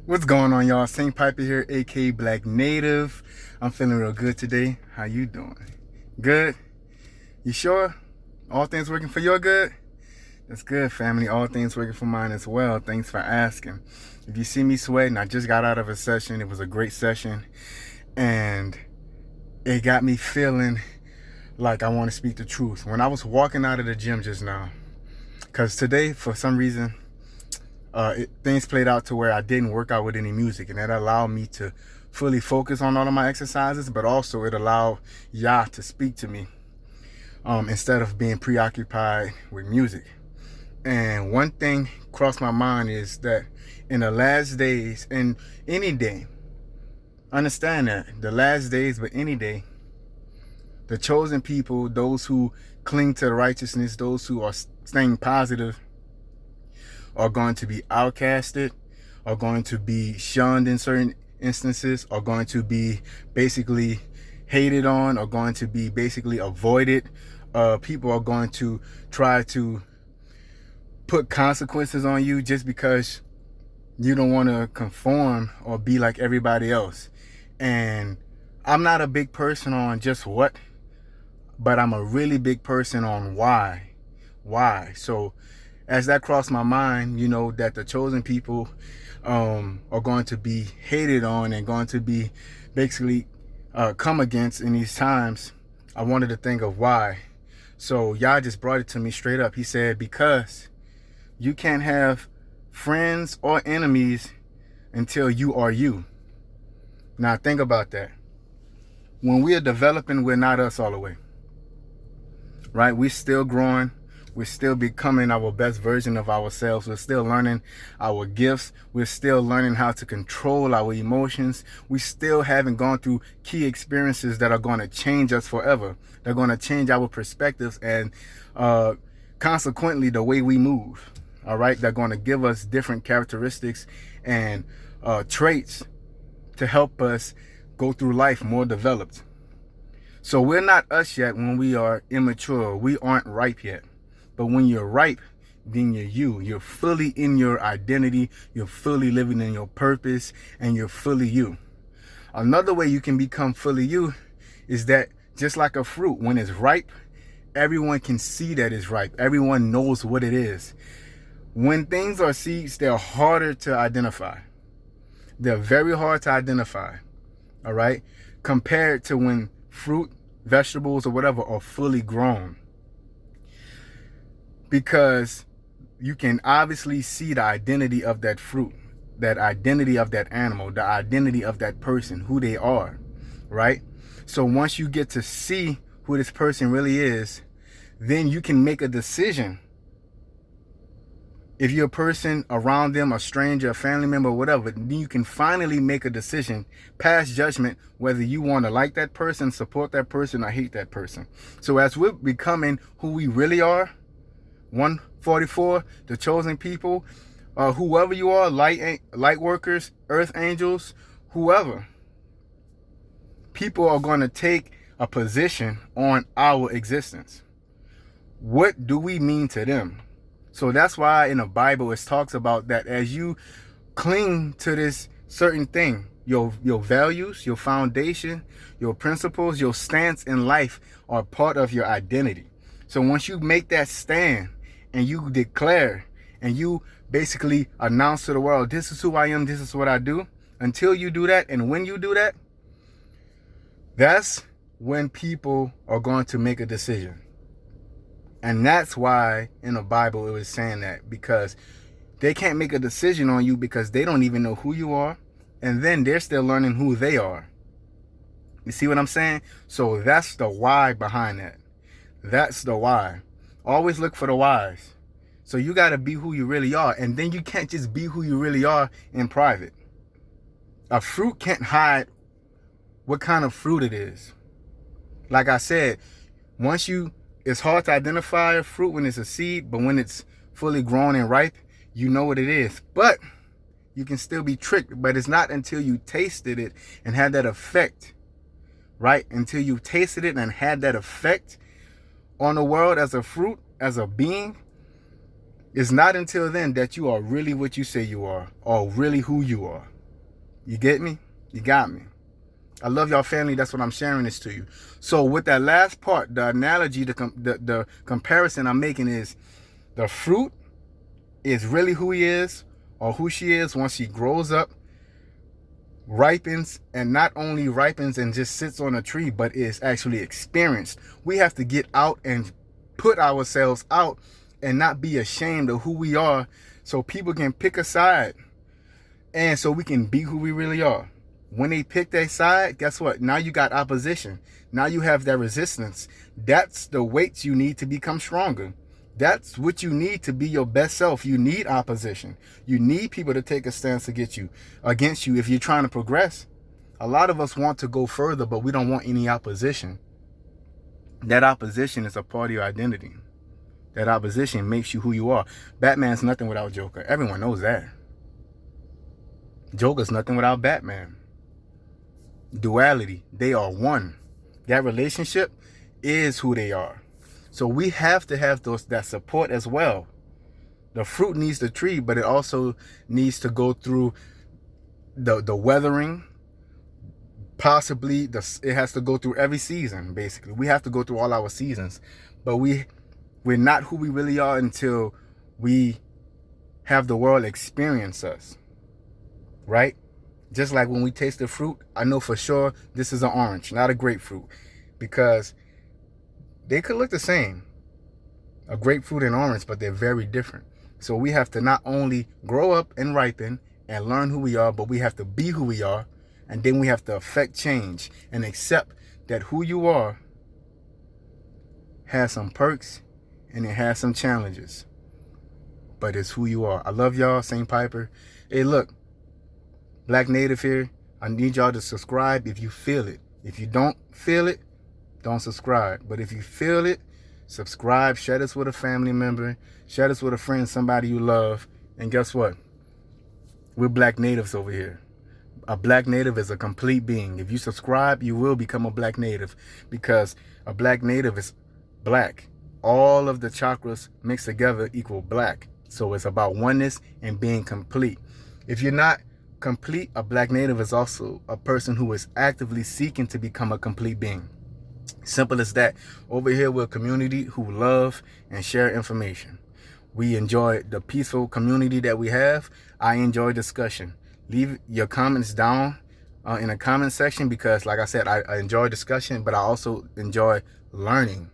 What's going on, y'all? Saint Piper here, aka Black Native. I'm feeling real good today. How you doing? Good? You sure? All things working for your good? That's good, family. All things working for mine as well. Thanks for asking. If you see me sweating, I just got out of a session. It was a great session, and it got me feeling like I want to speak the truth. When I was walking out of the gym just now, because today, for some reason, things played out to where I didn't work out with any music, and that allowed me to fully focus on all of my exercises, but also it allowed Yah to speak to me instead of being preoccupied with music. And one thing crossed my mind is that in the last days, and any day, understand that, the last days, but any day, the chosen people, those who cling to righteousness, those who are staying positive, are going to be outcasted, are going to be shunned in certain instances, are going to be basically hated on, are going to be basically avoided. People are going to try to put consequences on you just because you don't want to conform or be like everybody else. And I'm not a big person on just what, but I'm a really big person on why. So as that crossed my mind, you know, that the chosen people are going to be hated on and going to be basically come against in these times, I wanted to think of why. So Yah just brought it to me straight up. He said, because you can't have friends or enemies until you are you. Now think about that. When we are developing, we're not us all the way, right? We're still growing. We're still becoming our best version of ourselves. We're still learning our gifts. We're still learning how to control our emotions. We still haven't gone through key experiences that are going to change us forever. They're going to change our perspectives and consequently the way we move. All right. They're going to give us different characteristics and traits to help us go through life more developed. So we're not us yet when we are immature. We aren't ripe yet. But when you're ripe, then you're you. You're fully in your identity. You're fully living in your purpose, and you're fully you. Another way you can become fully you is that just like a fruit, when it's ripe, everyone can see that it's ripe. Everyone knows what it is. When things are seeds, they're harder to identify. They're very hard to identify, all right? Compared to when fruit, vegetables, or whatever are fully grown. Because you can obviously see the identity of that fruit, that identity of that animal, the identity of that person, who they are, right? So once you get to see who this person really is, then you can make a decision. If you're a person around them, a stranger, a family member, whatever, then you can finally make a decision, pass judgment, whether you want to like that person, support that person, or hate that person. So as we're becoming who we really are, 144, the chosen people, whoever you are, light workers, earth angels, whoever, people are going to take a position on our existence. What do we mean to them? So that's why in the Bible it talks about that as you cling to this certain thing, your values, your foundation, your principles, your stance in life are part of your identity. So once you make that stand and you declare and you basically announce to the world, this is who I am, this is what I do. Until you do that, and when you do that, that's when people are going to make a decision. And that's why in the Bible it was saying that, because they can't make a decision on you because they don't even know who you are. And then they're still learning who they are. You see what I'm saying? So that's the why behind that. That's the why. Always look for the whys. So you got to be who you really are. And then you can't just be who you really are in private. A fruit can't hide what kind of fruit it is. Like I said, it's hard to identify a fruit when it's a seed, but when it's fully grown and ripe, you know what it is. But you can still be tricked. But it's not until you tasted it and had that effect, right? Until you tasted it and had that effect on the world as a fruit, as a being, it's not until then that you are really what you say you are, or really who you are. You get me? You got me. I love y'all family. That's what I'm sharing this to you. So with that last part, the analogy, the comparison I'm making is the fruit is really who he is or who she is once she grows up, ripens, and not only ripens and just sits on a tree, but is actually experienced. We have to get out and put ourselves out and not be ashamed of who we are so people can pick a side and so we can be who we really are. When they pick their side, guess what? Now you got opposition. Now you have that resistance. That's the weights you need to become stronger. That's what you need to be your best self. You need opposition. You need people to take a stance against you if you're trying to progress. A lot of us want to go further, but we don't want any opposition. That opposition is a part of your identity. That opposition makes you who you are. Batman's nothing without Joker. Everyone knows that. Joker's nothing without Batman. Duality. They are one. That relationship is who they are. So we have to have that support as well. The fruit needs the tree, but it also needs to go through the weathering. Possibly it has to go through every season, basically. We have to go through all our seasons. But we're not who we really are until we have the world experience us. Right? Just like when we taste the fruit, I know for sure this is an orange, not a grapefruit. Because they could look the same, a grapefruit and orange, but they're very different. So we have to not only grow up and ripen and learn who we are, but we have to be who we are. And then we have to affect change and accept that who you are has some perks and it has some challenges. But it's who you are. I love y'all, St. Piper. Hey, look. Black Native here, I need y'all to subscribe if you feel it. If you don't feel it, don't subscribe. But if you feel it, subscribe, share this with a family member, share this with a friend, somebody you love. And guess what? We're Black Natives over here. A Black Native is a complete being. If you subscribe, you will become a Black Native because a Black Native is black. All of the chakras mixed together equal black. So it's about oneness and being complete. If you're not complete, a Black Native is also a person who is actively seeking to become a complete being. Simple as that. Over here, we're a community who love and share information. We enjoy the peaceful community that we have. I enjoy discussion. Leave your comments down in the comment section because, like I said, I enjoy discussion, but I also enjoy learning.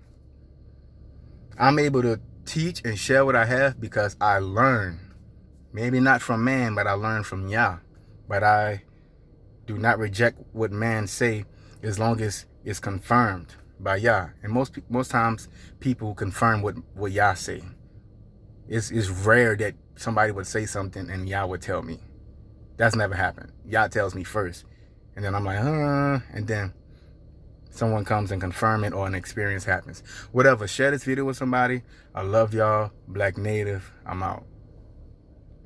I'm able to teach and share what I have because I learn. Maybe not from man, but I learn from Yah. But I do not reject what man say as long as it's confirmed by Yah. And most times people confirm what Yah say. It's rare that somebody would say something and Yah would tell me. That's never happened. Yah tells me first. And then I'm like, and then someone comes and confirm it or an experience happens. Whatever. Share this video with somebody. I love y'all. Black Native. I'm out.